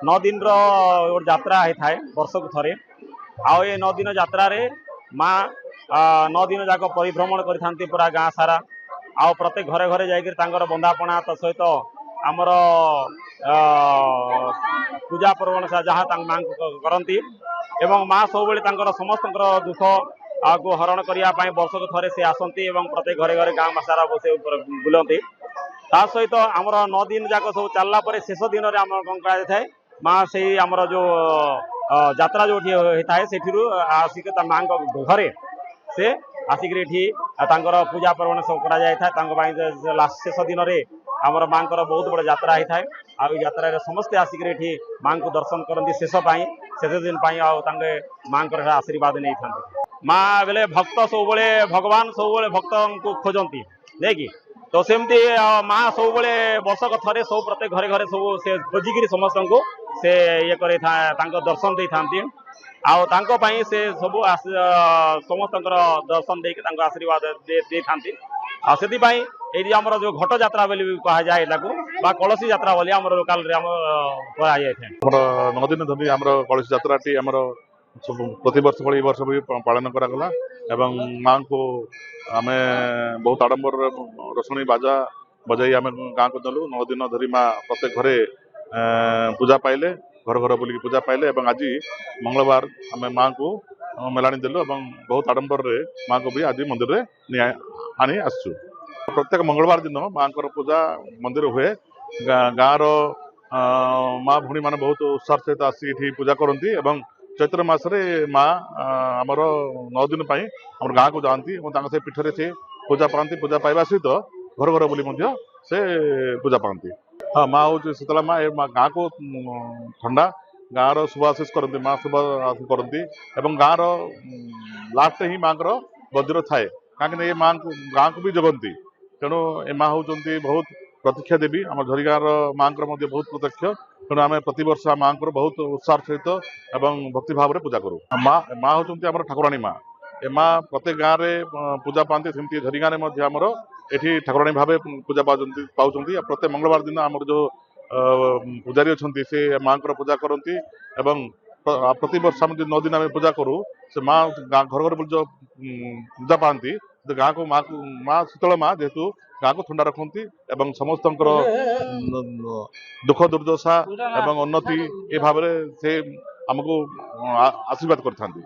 9 दिन रो यात्रा होता है वर्ष को थरे आउ ये 9 दिन यात्रा रे माँ 9 दिन जाक परिभ्रमण करथांती पूरा गाँ सारा आउ प्रत्येक घरे घरे जाकर तांकर बंदापना तो सहित आमर पूजा पर्वण जहाँ माँ करती एवं माँ सब समस्त दुख को हरण करने वर्ष को थे सी आसती प्रत्येक घरे घरे गाँ सारा बसे बुलती ता सहित आमर 9 दिन जाक सब चलला शेष दिन में आम कौन करें माँ से आमर जो यात्रा जो होता है से आसिक माँ घरे से आसिक पूजा पर्वण सब कर लास्ट शेष दिन में आमर माँ बहुत बड़ यात्रा होता है आत्रा समस्ते आसिक माँ को दर्शन करती शेष दिन माँ आशीर्वाद नहीं था माँ बेले भक्त सब भगवान सब भक्त को खोजती नहीं कि तो सेमती माँ सब वर्षक थे सब प्रत्येक घरे घरे सब से खोजिकी समस्त को से ये दर्शन दे था से सब समस्त दर्शन दे आशीर्वाद दे था ये आमर जो घट यात्रा बोली कह जाए कलसी यात्रा बोली आम लोकाल कह 9 दिन धरी आम कलसी यात्रा टी आम प्रतिवर्ष भली वर्ष भी पालन करागला एवं माँ को आम बहुत आडंबर रसणी बाजा बजाई आम गाँ को देलु 9 दिन धरी माँ प्रत्येक घरे पूजा पाइले घर घर बुलिक पूजा पाइले एवं आज मंगलवार आम माँ को मेलाणी देलु एवं बहुत आडंबर रे माँ को भी आज मंदिर में आनी आसु प्रत्येक मंगलवार दिन माँ पूजा मंदिर हुए गाँव माँ भूणी मैंने बहुत उत्साह सहित आसिक पूजा करती चैत्र मासरे माँ आमर 9 दिन आम गाँ को जाती से पीठरे से पूजा पाती पूजा पाइबा सहित घर घर बुली से पूजा पाती हाँ माँ हूँ शीतला माँ गाँ को ठंडा गाँव शुभाशीष करती माँ शुभ करती गाँव लास्ट ही माँ बज्र थाए कहीं ये माँ को गाँ को भी जगती तेणु ए माँ हूँ बहुत प्रतीक्षा देवी आम झरीगाँव माँ बहुत प्रत्यक्ष तेणु आम प्रतिवर्ष माँ बहुत उत्साह सहित भक्ति भाव पूजा करूँ माँ हूँ आम ठाकुराणी माँ ए माँ प्रत्येक गाँव में पूजा पाती सेमती झरीगाँव में आमर ये ठाकुराणी भाव पूजा पाँच प्रत्येक मंगलवार दिन आम जो पूजारी अच्छा से माँ पूजा करती प्रतिवर्ष आम 9 दिन आम पूजा करूँ से माँ घर घर जो पूजा पाती गाँ को माँ शीतल माँ जेहेतु गाँ को ठंडा रखती समस्त दुख दुर्दशा एवं उन्नति ए भाव से आमको आशीर्वाद करते।